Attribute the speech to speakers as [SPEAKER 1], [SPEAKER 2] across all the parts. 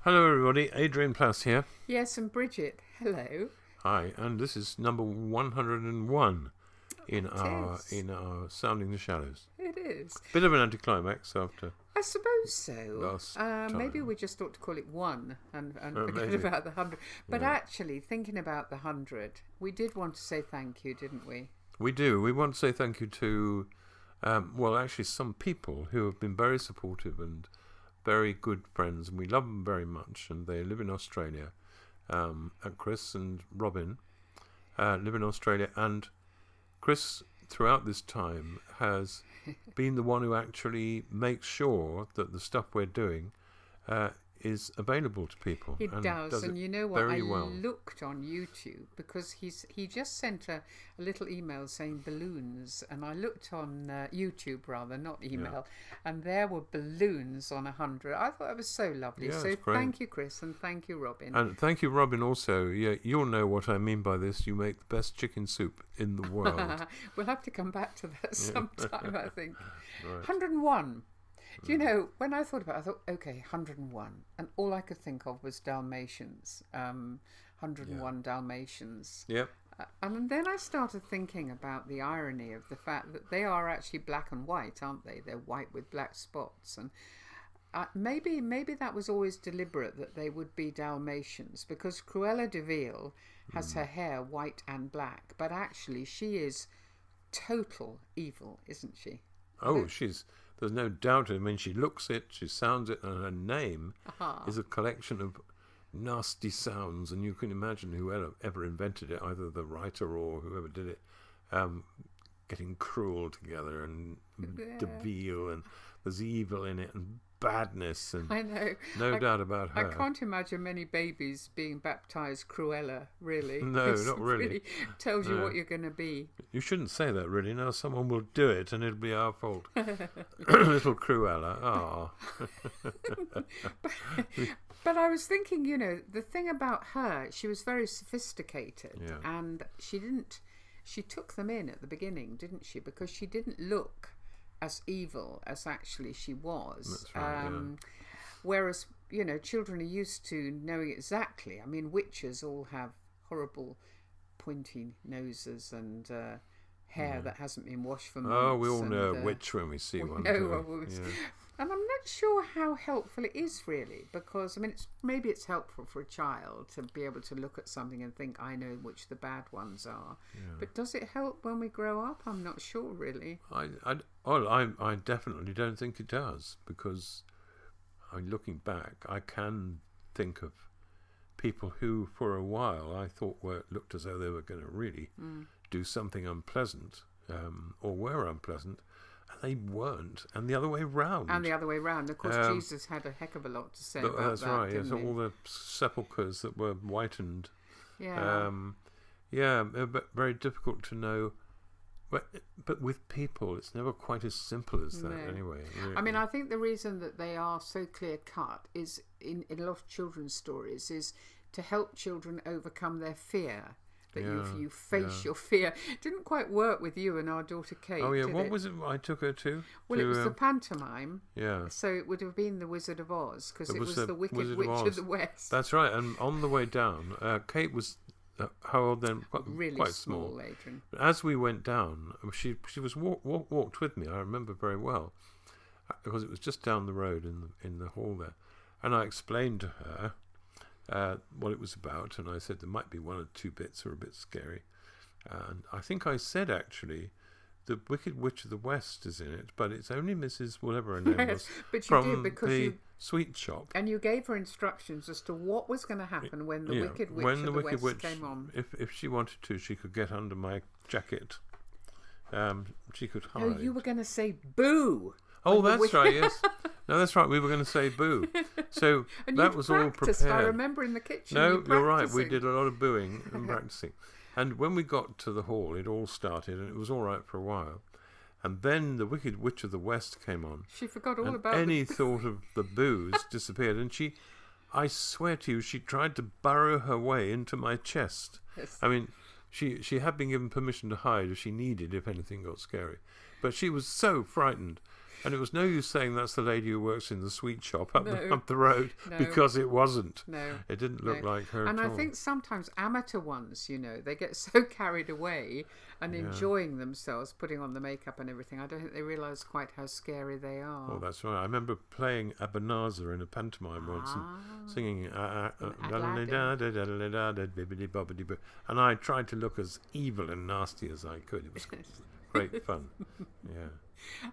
[SPEAKER 1] Hello everybody, Adrian Plass here.
[SPEAKER 2] Yes, and Bridget, hello.
[SPEAKER 1] Hi, and this is number 101 in
[SPEAKER 2] It
[SPEAKER 1] our
[SPEAKER 2] is.
[SPEAKER 1] Sounding the Shadows.
[SPEAKER 2] It is.
[SPEAKER 1] Bit of an anticlimax after
[SPEAKER 2] I suppose so.
[SPEAKER 1] last time.
[SPEAKER 2] Maybe we just ought to call it one and forget
[SPEAKER 1] maybe.
[SPEAKER 2] about the 100. But
[SPEAKER 1] Yeah.
[SPEAKER 2] actually, thinking about the 100, we did want to say thank you, didn't we?
[SPEAKER 1] We do. We want to say thank you to, actually some people who have been very supportive and very good friends, and we love them very much, and they live in Australia. And Chris and Robin live in Australia, and Chris, throughout this time, has been the one who actually makes sure that the stuff we're doing is available to people.
[SPEAKER 2] It does, and you know what?
[SPEAKER 1] very
[SPEAKER 2] I
[SPEAKER 1] well.
[SPEAKER 2] looked on YouTube because he just sent a little email saying balloons, and I looked on YouTube rather, not email, and there were balloons on 100. I thought it was so lovely.
[SPEAKER 1] Yeah,
[SPEAKER 2] so
[SPEAKER 1] it's great.
[SPEAKER 2] Thank you, Chris, and thank you, Robin.
[SPEAKER 1] And thank you, Robin, also. Yeah, you'll know what I mean by this. You make the best chicken soup in the world.
[SPEAKER 2] We'll have to come back to that sometime, I think.
[SPEAKER 1] Right.
[SPEAKER 2] 101. Do you know, when I thought about it, I thought, okay, 101. And all I could think of was Dalmatians. 101 Dalmatians.
[SPEAKER 1] Yep.
[SPEAKER 2] And then I started thinking about the irony of the fact that they are actually black and white, aren't they? They're white with black spots. And maybe that was always deliberate that they would be Dalmatians, because Cruella de Vil has her hair white and black, but actually she is total evil, isn't she?
[SPEAKER 1] Oh, there's no doubt. I mean, she looks it, she sounds it, and her name is a collection of nasty sounds, and you can imagine whoever ever invented it, either the writer or whoever did it, getting cruel together, and de Vil, and there's evil in it, and badness, and
[SPEAKER 2] I know.
[SPEAKER 1] no doubt about her.
[SPEAKER 2] I can't imagine many babies being baptised Cruella, really.
[SPEAKER 1] No,
[SPEAKER 2] This
[SPEAKER 1] not really.
[SPEAKER 2] tells you
[SPEAKER 1] No.
[SPEAKER 2] what you're going to be.
[SPEAKER 1] You shouldn't say that, really. Now someone will do it, and it'll be our fault. Little Cruella. Ah.
[SPEAKER 2] But I was thinking, you know, the thing about her, she was very sophisticated,
[SPEAKER 1] Yeah.
[SPEAKER 2] and she took them in at the beginning, didn't she? Because she didn't look as evil as actually she was.
[SPEAKER 1] That's right,
[SPEAKER 2] Whereas, you know, children are used to knowing exactly. I mean, witches all have horrible pointy noses and hair that hasn't been washed for months.
[SPEAKER 1] Oh, we all know a witch when we see one.
[SPEAKER 2] And I'm not sure how helpful it is, really, because I mean, maybe it's helpful for a child to be able to look at something and think, I know which the bad ones are.
[SPEAKER 1] Yeah.
[SPEAKER 2] But does it help when we grow up? I'm not sure, really.
[SPEAKER 1] I definitely don't think it does, because looking back, I can think of people who, for a while, I thought looked as though they were going to really do something unpleasant, or were unpleasant, and they weren't, and the other way round.
[SPEAKER 2] Of course, Jesus had a heck of a lot to say about
[SPEAKER 1] that's
[SPEAKER 2] that.
[SPEAKER 1] right.
[SPEAKER 2] Didn't
[SPEAKER 1] Yes,
[SPEAKER 2] he?
[SPEAKER 1] all the sepulchres that were whitened.
[SPEAKER 2] Yeah.
[SPEAKER 1] But very difficult to know. But with people, it's never quite as simple as that, anyway. Really.
[SPEAKER 2] I mean, I think the reason that they are so clear cut is in a lot of children's stories is to help children overcome their fear. That you face your fear. It didn't quite work with you and our daughter Kate.
[SPEAKER 1] Oh yeah,
[SPEAKER 2] did
[SPEAKER 1] what
[SPEAKER 2] it?
[SPEAKER 1] was it I took her to?
[SPEAKER 2] Well, it was the pantomime.
[SPEAKER 1] Yeah.
[SPEAKER 2] So it would have been the Wizard of Oz, because it was
[SPEAKER 1] the
[SPEAKER 2] the Wicked
[SPEAKER 1] Wizard
[SPEAKER 2] Witch
[SPEAKER 1] of
[SPEAKER 2] of the West.
[SPEAKER 1] That's right. And on the way down, Kate was how old then?
[SPEAKER 2] Really
[SPEAKER 1] quite
[SPEAKER 2] small, Adrian.
[SPEAKER 1] But as we went down, she was walked with me. I remember very well, because it was just down the road in the hall there, and I explained to her what it was about, and I said there might be one or two bits that are a bit scary, and I think I said actually, the Wicked Witch of the West is in it, but it's only Mrs. whatever her name was,
[SPEAKER 2] but you
[SPEAKER 1] from
[SPEAKER 2] did, because
[SPEAKER 1] the sweet shop.
[SPEAKER 2] And you gave her instructions as to what was going to happen when the Wicked Witch of the West came on.
[SPEAKER 1] If she wanted to, she could get under my jacket. She could hide.
[SPEAKER 2] No, you were going to say boo.
[SPEAKER 1] Oh, that's right, yes. No, that's right. We were going to say boo. So
[SPEAKER 2] And
[SPEAKER 1] that
[SPEAKER 2] you'd
[SPEAKER 1] was all
[SPEAKER 2] practiced,
[SPEAKER 1] prepared.
[SPEAKER 2] I remember in the kitchen.
[SPEAKER 1] No, you're right. We
[SPEAKER 2] practicing.
[SPEAKER 1] did a lot of booing and practicing. And when we got to the hall, it all started, and it was all right for a while. And then the Wicked Witch of the West came on.
[SPEAKER 2] She forgot all
[SPEAKER 1] and
[SPEAKER 2] about
[SPEAKER 1] any thought of the booze disappeared. And I swear to you, she tried to burrow her way into my chest.
[SPEAKER 2] Yes.
[SPEAKER 1] I mean, she had been given permission to hide if she needed, if anything got scary. But she was so frightened. And it was no use saying that's the lady who works in the sweet shop up,
[SPEAKER 2] No.
[SPEAKER 1] up the road,
[SPEAKER 2] No.
[SPEAKER 1] because it wasn't.
[SPEAKER 2] No.
[SPEAKER 1] It didn't look
[SPEAKER 2] No.
[SPEAKER 1] like her
[SPEAKER 2] And
[SPEAKER 1] at
[SPEAKER 2] I
[SPEAKER 1] all.
[SPEAKER 2] think sometimes amateur ones, they get so carried away and enjoying themselves, putting on the makeup and everything. I don't think they realise quite how scary they are.
[SPEAKER 1] Oh, that's right. I remember playing Ebenezer in a pantomime once and singing and I tried to look as evil and nasty as I could. It was great fun. Yeah.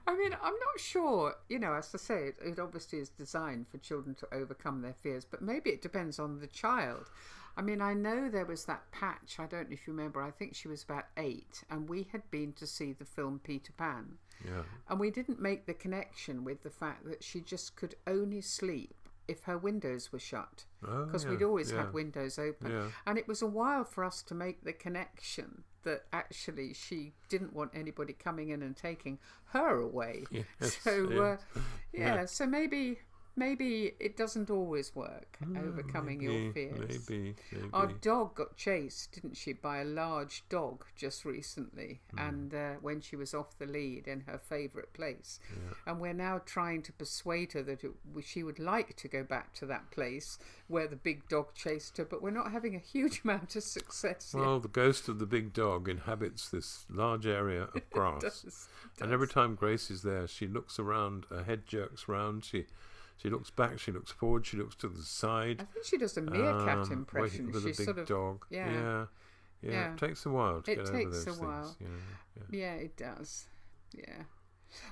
[SPEAKER 2] I mean, I'm not sure, as I say, it obviously is designed for children to overcome their fears, but maybe it depends on the child. I mean, I know there was that Patch, I don't know if you remember, I think she was about 8, and we had been to see the film Peter Pan.
[SPEAKER 1] Yeah.
[SPEAKER 2] And we didn't make the connection with the fact that she just could only sleep if her windows were shut, because we'd always had windows open.
[SPEAKER 1] Yeah.
[SPEAKER 2] And it was a while for us to make the connection that actually she didn't want anybody coming in and taking her away.
[SPEAKER 1] Yes,
[SPEAKER 2] So so maybe it doesn't always work, overcoming your fears.
[SPEAKER 1] Maybe.
[SPEAKER 2] Our dog got chased, didn't she, by a large dog just recently, and when she was off the lead in her favourite place. And we're now trying to persuade her that she would like to go back to that place where the big dog chased her, but we're not having a huge amount of success yet.
[SPEAKER 1] Well, the ghost of the big dog inhabits this large area of grass.
[SPEAKER 2] It does.
[SPEAKER 1] And every time Grace is there, she looks around, her head jerks round, she looks back, she looks forward, she looks to the side.
[SPEAKER 2] I think she does a meerkat impression.
[SPEAKER 1] With
[SPEAKER 2] She's
[SPEAKER 1] a big dog.
[SPEAKER 2] Yeah.
[SPEAKER 1] It takes a while to get over those things.
[SPEAKER 2] It takes a while.
[SPEAKER 1] Yeah.
[SPEAKER 2] It does. Yeah.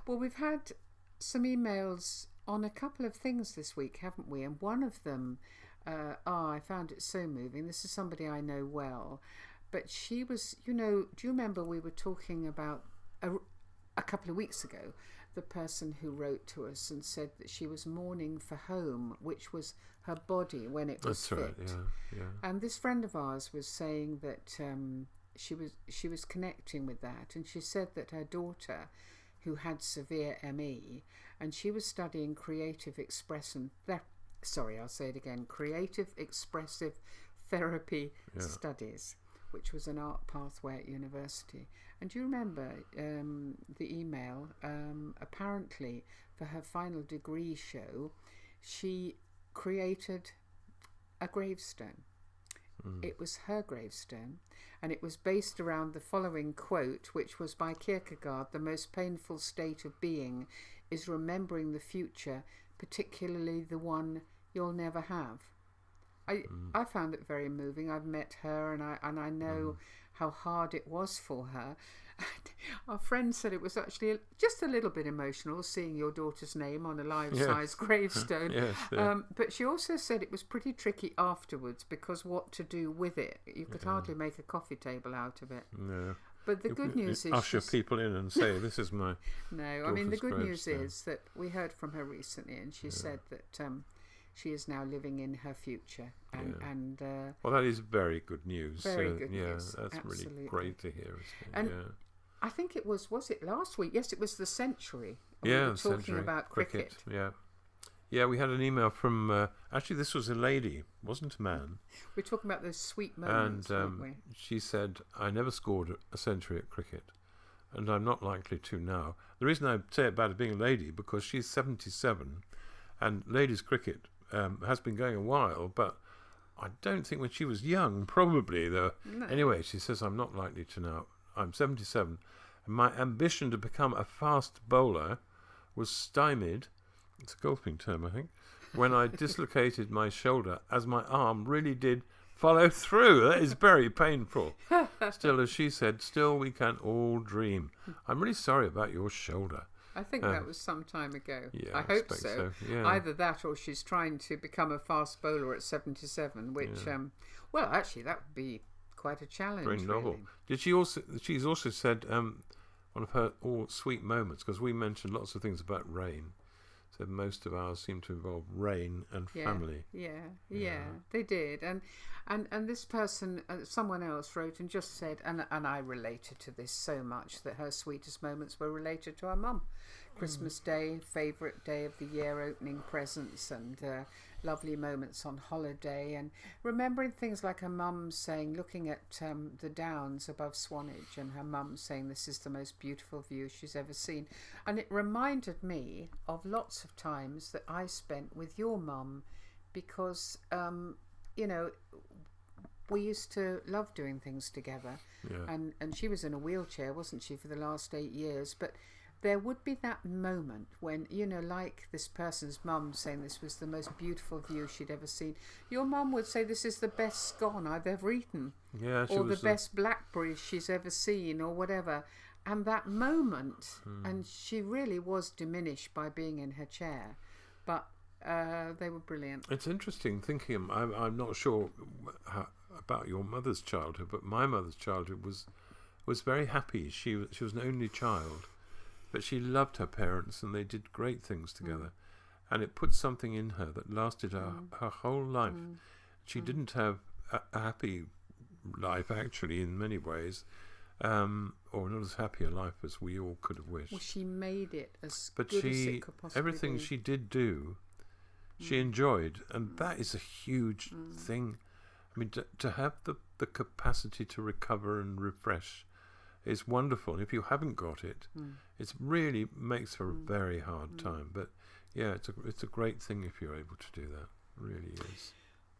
[SPEAKER 2] Well, we've had some emails on a couple of things this week, haven't we? And one of them, I found it so moving. This is somebody I know well. But she was, do you remember we were talking about a couple of weeks ago, the person who wrote to us and said that she was mourning for home, which was her body when it was fit.
[SPEAKER 1] That's right, yeah.
[SPEAKER 2] And this friend of ours was saying that she was connecting with that, and she said that her daughter, who had severe ME, and she was studying creative expressive therapy studies, which was an art pathway at university. And do you remember the email? Apparently, for her final degree show, she created a gravestone. It was her gravestone, and it was based around the following quote, which was by Kierkegaard: "The most painful state of being is remembering the future, particularly the one you'll never have." I found it very moving. I've met her, and I know how hard it was for her. Our friend said it was actually just a little bit emotional seeing your daughter's name on a life-size gravestone. But she also said it was pretty tricky afterwards, because what to do with it? You could hardly make a coffee table out of it.
[SPEAKER 1] No.
[SPEAKER 2] But the good news is...
[SPEAKER 1] Usher people in and say, this is my
[SPEAKER 2] No, I mean, the good news
[SPEAKER 1] gravestone.
[SPEAKER 2] is that we heard from her recently, and she said that she is now living in her future. And
[SPEAKER 1] well, that is very good news.
[SPEAKER 2] Very good news.
[SPEAKER 1] That's
[SPEAKER 2] Absolutely.
[SPEAKER 1] really great to hear.
[SPEAKER 2] And I think it was it last week? Yes, it was the Century. We
[SPEAKER 1] Yeah,
[SPEAKER 2] were talking
[SPEAKER 1] Century.
[SPEAKER 2] about cricket.
[SPEAKER 1] Yeah, we had an email from, actually this was a lady, wasn't a man.
[SPEAKER 2] We're talking about those sweet moments, weren't we?
[SPEAKER 1] She said, "I never scored a century at cricket, and I'm not likely to now." The reason I say it about it being a lady, because she's 77, and ladies cricket has been going a while, but I don't think when she was young, probably though.
[SPEAKER 2] No.
[SPEAKER 1] Anyway, she says, "I'm not likely to now. I'm 77, and my ambition to become a fast bowler was stymied," it's a golfing term I think, "when I dislocated my shoulder, as my arm really did follow through. That is very painful." Still, as she said, "Still we can all dream." I'm really sorry about your shoulder.
[SPEAKER 2] I think that was some time ago.
[SPEAKER 1] Yeah,
[SPEAKER 2] I hope
[SPEAKER 1] expect
[SPEAKER 2] so.
[SPEAKER 1] Yeah.
[SPEAKER 2] Either that, or she's trying to become a fast bowler at 77, which, well, actually, that would be quite a challenge.
[SPEAKER 1] Very novel.
[SPEAKER 2] Really.
[SPEAKER 1] Did she also? She's also said one of her all sweet moments, because we mentioned lots of things about rain. Said most of ours seem to involve rain and family.
[SPEAKER 2] Yeah, they did. And this person, someone else wrote and just said, and I related to this so much, that her sweetest moments were related to her mum, Christmas Day, favourite day of the year, opening presents and lovely moments on holiday, and remembering things like her mum saying, looking at the downs above Swanage, and her mum saying this is the most beautiful view she's ever seen. And it reminded me of lots of times that I spent with your mum, because you know, we used to love doing things together.
[SPEAKER 1] Yeah.
[SPEAKER 2] And she was in a wheelchair, wasn't she, for the last 8 years, but there would be that moment when, you know, like this person's mum saying this was the most beautiful view she'd ever seen. Your mum would say this is the best scone I've ever eaten.
[SPEAKER 1] Yeah,
[SPEAKER 2] or the best blackberries she's ever seen, or whatever. And that moment, and she really was diminished by being in her chair, but they were brilliant.
[SPEAKER 1] It's interesting thinking. I'm not sure about your mother's childhood, but my mother's childhood was very happy. She was an only child, but she loved her parents, and they did great things together. And it put something in her that lasted her whole life. She didn't have a happy life, actually, in many ways, or not as happy a life as we all could have wished.
[SPEAKER 2] Well, she made it as
[SPEAKER 1] but
[SPEAKER 2] good as it could possibly
[SPEAKER 1] everything
[SPEAKER 2] be.
[SPEAKER 1] she did do, she enjoyed, and that is a huge thing. I mean, to have the capacity to recover and refresh is wonderful. And if you haven't got it, it really makes for a very hard time. But yeah, it's a great thing if you're able to do that. It really is.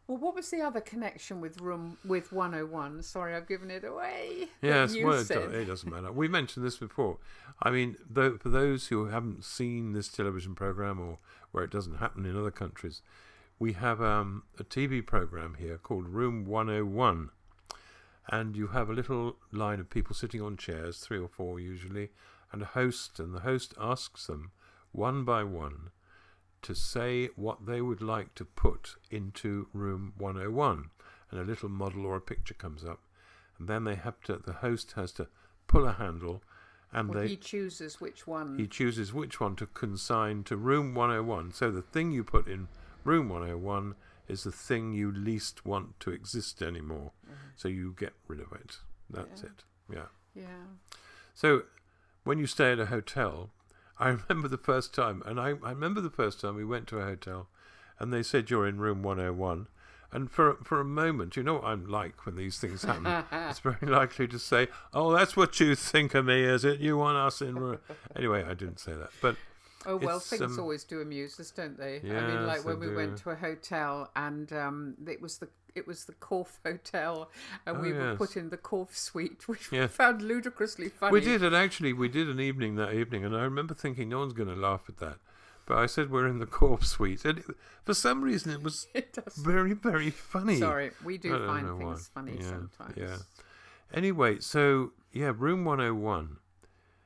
[SPEAKER 2] Well, what was the other connection with 101? Sorry, I've given it away.
[SPEAKER 1] Yes, well, it doesn't matter. We mentioned this before. I mean, for those who haven't seen this television program, or where it doesn't happen in other countries, we have a TV program here called Room 101. And you have a little line of people sitting on chairs, 3 or 4 usually, and a host, and the host asks them one by one to say what they would like to put into room 101, and a little model or a picture comes up, and then the host has to pull a handle, and
[SPEAKER 2] he chooses which one.
[SPEAKER 1] He chooses which one to consign to room 101. So the thing you put in room 101 is the thing you least want to exist anymore. So you get rid of it. That's it. Yeah.
[SPEAKER 2] Yeah.
[SPEAKER 1] So when you stay at a hotel, I remember the first time, and I remember the first time we went to a hotel, and they said you're in room 101. And for a moment, you know what I'm like when these things happen. It's very likely to say, "Oh, that's what you think of me, is it? You want us in room?" Anyway, I didn't say that, but.
[SPEAKER 2] Oh, well, things always do amuse us, don't they?
[SPEAKER 1] Yes,
[SPEAKER 2] I mean, like when we went to a hotel, and it was the Corfe Hotel, and we were put in the Corfe suite, which we found ludicrously funny.
[SPEAKER 1] We did, and actually we did an evening that evening, and I remember thinking no one's going to laugh at that. But I said we're in the Corfe suite, and for some reason it was very, very funny.
[SPEAKER 2] Sorry, we do find things funny sometimes.
[SPEAKER 1] Yeah. Anyway, so, room 101.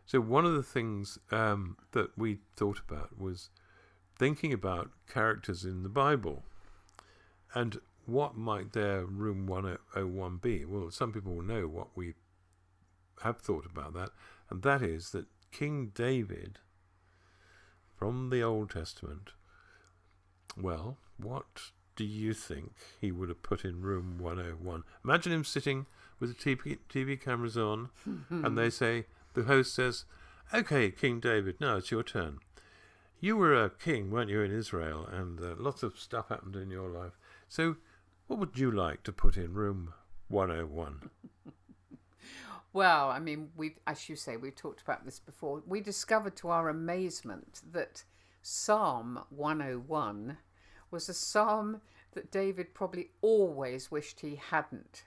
[SPEAKER 1] So one of the things that we thought about was thinking about characters in the Bible, and what might their room 101 be? Well, some people will know what we have thought about that, and that is that King David from the Old Testament, well, what do you think he would have put in room 101? Imagine him sitting with the TV cameras on, and the host says, "Okay, King David, now it's your turn. You were a king, weren't you, in Israel, and lots of stuff happened in your life. So what would you like to put in room 101?
[SPEAKER 2] Well, I mean, as you say, we've talked about this before. We discovered to our amazement that Psalm 101 was a psalm that David probably always wished he hadn't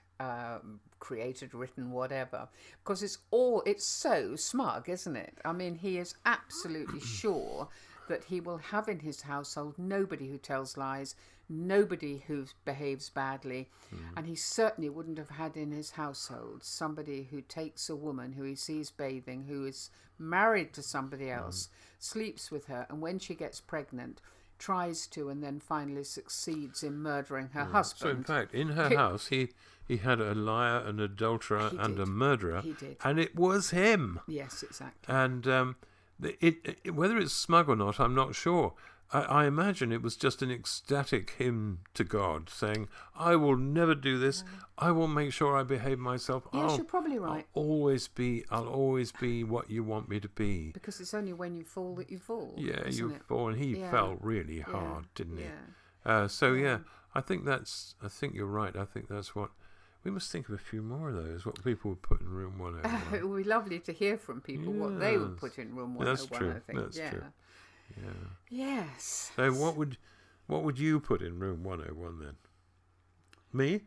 [SPEAKER 2] created, written, whatever, because it's so smug, isn't it? I mean, he is absolutely sure that he will have in his household nobody who tells lies, nobody who behaves badly, and he certainly wouldn't have had in his household somebody who takes a woman who he sees bathing, who is married to somebody else, sleeps with her, and when she gets pregnant, tries to and then finally succeeds in murdering her husband.
[SPEAKER 1] So in fact, in her house, he had a liar, an adulterer, and a murderer.
[SPEAKER 2] He did.
[SPEAKER 1] And it was him.
[SPEAKER 2] Yes, exactly.
[SPEAKER 1] And Whether it's smug or not, I'm not sure. I imagine it was just an ecstatic hymn to God, saying, "I will never do this. I will make sure I behave myself.
[SPEAKER 2] Yes, you're probably right.
[SPEAKER 1] I'll always be what you want me to be."
[SPEAKER 2] Because it's only when you fall that you fall.
[SPEAKER 1] Yeah,
[SPEAKER 2] isn't
[SPEAKER 1] you
[SPEAKER 2] it?
[SPEAKER 1] fall, and he fell really hard, didn't he? I think you're right. I think that's what we must think of. A few more of those. What people would put in room 101.
[SPEAKER 2] It would be lovely to hear from people what they would put in room 101.
[SPEAKER 1] That's true.
[SPEAKER 2] I think.
[SPEAKER 1] That's true. Yeah.
[SPEAKER 2] Yes.
[SPEAKER 1] So what would you put in room 101 then? Me?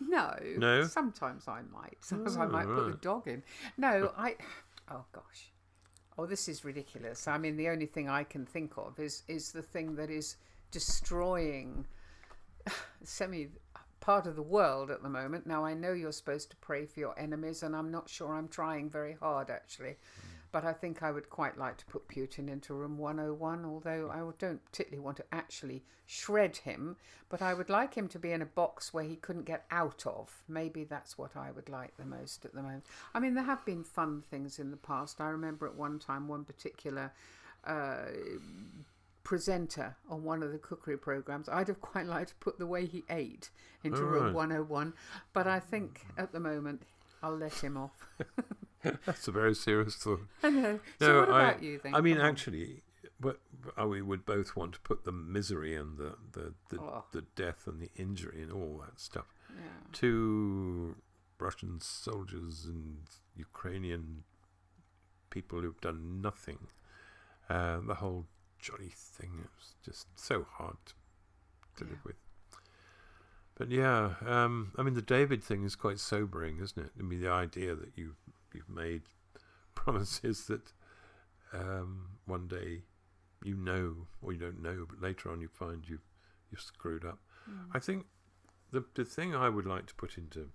[SPEAKER 2] No. Sometimes I might. Sometimes I might put the dog in. No, oh gosh. Oh, this is ridiculous. I mean, the only thing I can think of is the thing that is destroying part of the world at the moment. Now, I know you're supposed to pray for your enemies, and I'm not sure I'm trying very hard, actually. But I think I would quite like to put Putin into room 101, although I don't particularly want to actually shred him. But I would like him to be in a box where he couldn't get out of. Maybe that's what I would like the most at the moment. I mean, there have been fun things in the past. I remember at one time one particular presenter on one of the cookery programs. I'd have quite liked to put the way he ate into room 101. But I think at the moment I'll let him off.
[SPEAKER 1] That's a very serious thought.
[SPEAKER 2] I know. So what about you then?
[SPEAKER 1] I mean, actually, we would both want to put the misery and the death and the injury and all that stuff to Russian soldiers and Ukrainian people who've done nothing. The whole jolly thing is just so hard to live with. But I mean, the David thing is quite sobering, isn't it? I mean, the idea that you've made promises that one day you know, or you don't know, but later on you find you've screwed up. I think the thing I would like to put into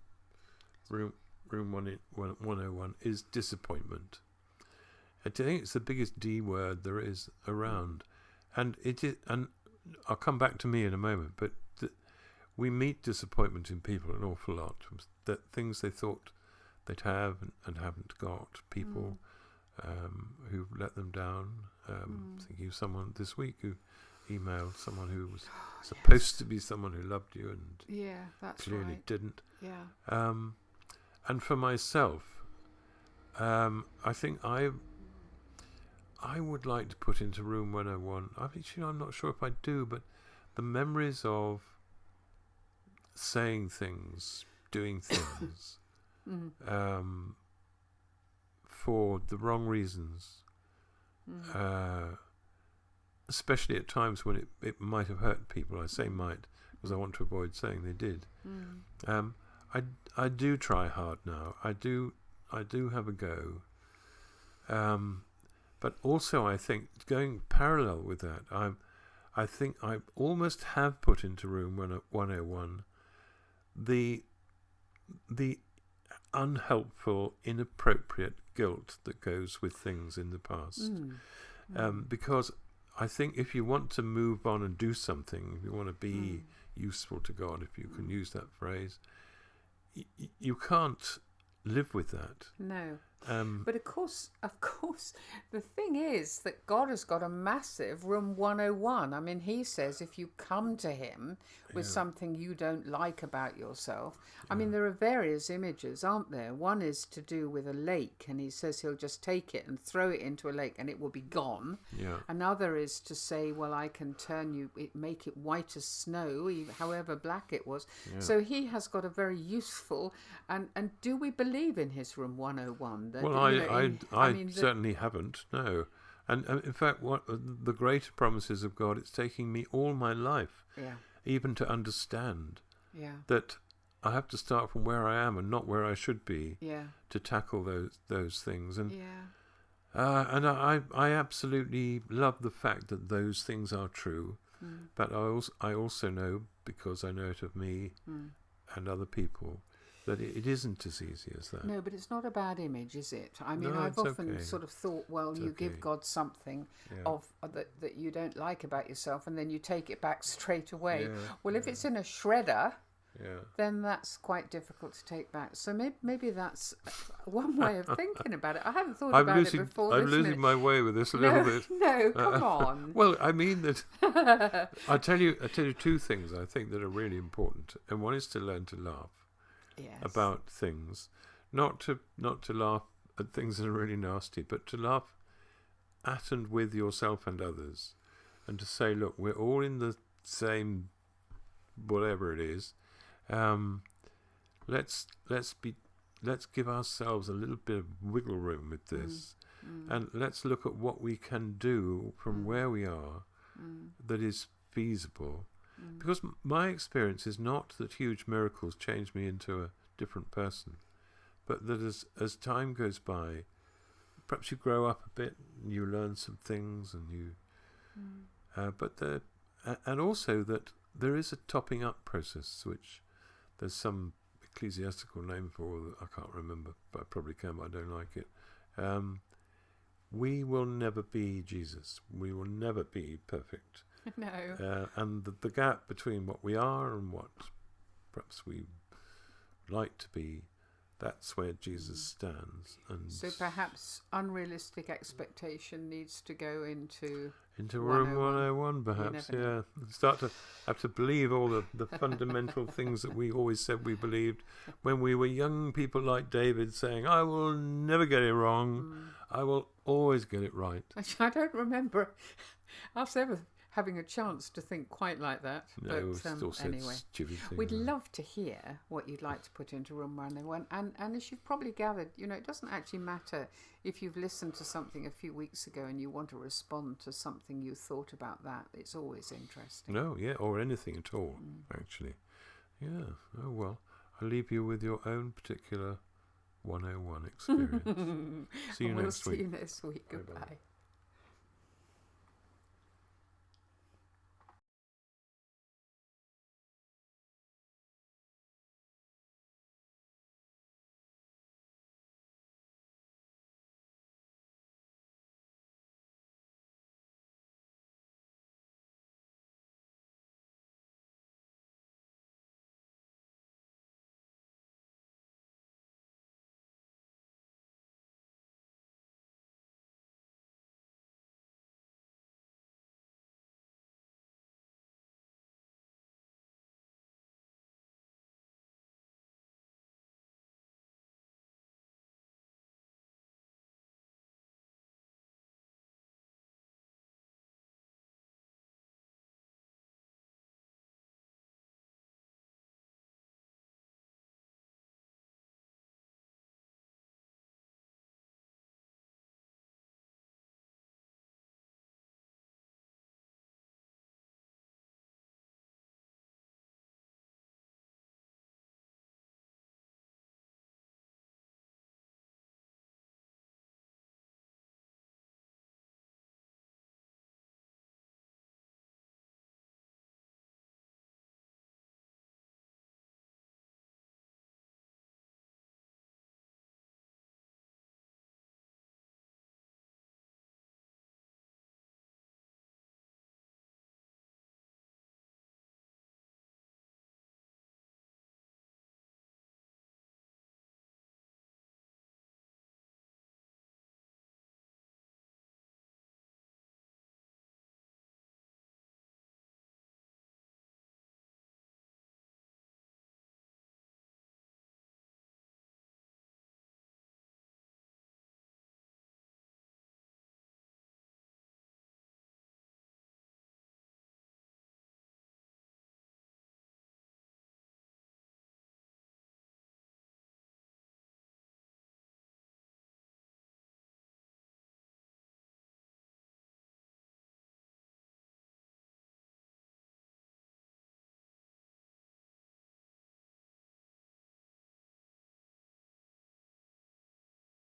[SPEAKER 1] room 101 is disappointment. I think it's the biggest D word there is around, and I'll come back to me in a moment, but we meet disappointment in people an awful lot. That things they thought they'd have and haven't got. People who've let them down. Thinking of someone this week who emailed someone who was supposed to be someone who loved you and
[SPEAKER 2] that's
[SPEAKER 1] clearly didn't.
[SPEAKER 2] Yeah.
[SPEAKER 1] And for myself, I think I would like to put into room 101. I'm not sure if I do, but the memories of saying things, doing things for the wrong reasons, especially at times when it might have hurt people. I say might because I want to avoid saying they did. I do try hard now. I do have a go. But also I think going parallel with that, I think I almost have put into room 101 the unhelpful, inappropriate guilt that goes with things in the past. Because I think if you want to move on and do something, if you want to be useful to God, if you can use that phrase, you can't live with that.
[SPEAKER 2] No. But of course, the thing is that God has got a massive room 101. I mean, he says if you come to him with something you don't like about yourself, I mean, there are various images, aren't there? One is to do with a lake, and he says he'll just take it and throw it into a lake and it will be gone.
[SPEAKER 1] Yeah.
[SPEAKER 2] Another is to say, well, I can make it white as snow, however black it was. Yeah. So he has got a very useful, and do we believe in his room 101?
[SPEAKER 1] Well, I certainly haven't, no. And in fact, what the greater promises of God, it's taking me all my life, even to understand that I have to start from where I am and not where I should be to tackle those things. And and I absolutely love the fact that those things are true, but I also know, because I know it of me and other people, that it isn't as easy as that.
[SPEAKER 2] No, but it's not a bad image, is it? I mean, I've often sort of thought, well, you give God something that you don't like about yourself, and then you take it back straight away. Well, if it's in a shredder, then that's quite difficult to take back. So maybe that's one way of thinking about it. I hadn't thought about it before.
[SPEAKER 1] I'm losing my way with this a little bit.
[SPEAKER 2] No, come on.
[SPEAKER 1] Well, I mean that. I tell you two things I think that are really important, and one is to learn to laugh about things, not to laugh at things that are really nasty, but to laugh at and with yourself and others, and to say, look, we're all in the same whatever it is. Let's give ourselves a little bit of wiggle room with this, and let's look at what we can do from where we are that is feasible. Because my experience is not that huge miracles change me into a different person, but that as time goes by, perhaps you grow up a bit, and you learn some things, and you, and also that there is a topping up process, which there's some ecclesiastical name for that I can't remember, but I probably can, but I don't like it. We will never be Jesus. We will never be perfect.
[SPEAKER 2] No.
[SPEAKER 1] And the gap between what we are and what perhaps we like to be, that's where Jesus stands. And
[SPEAKER 2] so perhaps unrealistic expectation needs to go into
[SPEAKER 1] room 101, perhaps, yeah. Start to have to believe all the fundamental things that we always said we believed when we were young people, like David saying, I will never get it wrong. I will always get it right.
[SPEAKER 2] I don't remember us ever having a chance to think quite like that.
[SPEAKER 1] No,
[SPEAKER 2] but anyway, we'd love to hear what you'd like to put into Room 101. And as you've probably gathered, it doesn't actually matter if you've listened to something a few weeks ago and you want to respond to something you thought about that. It's always interesting.
[SPEAKER 1] No, yeah, or anything at all, actually. Yeah, oh well, I'll leave you with your own particular 101 experience. See you next week.
[SPEAKER 2] We'll see you next week. Goodbye.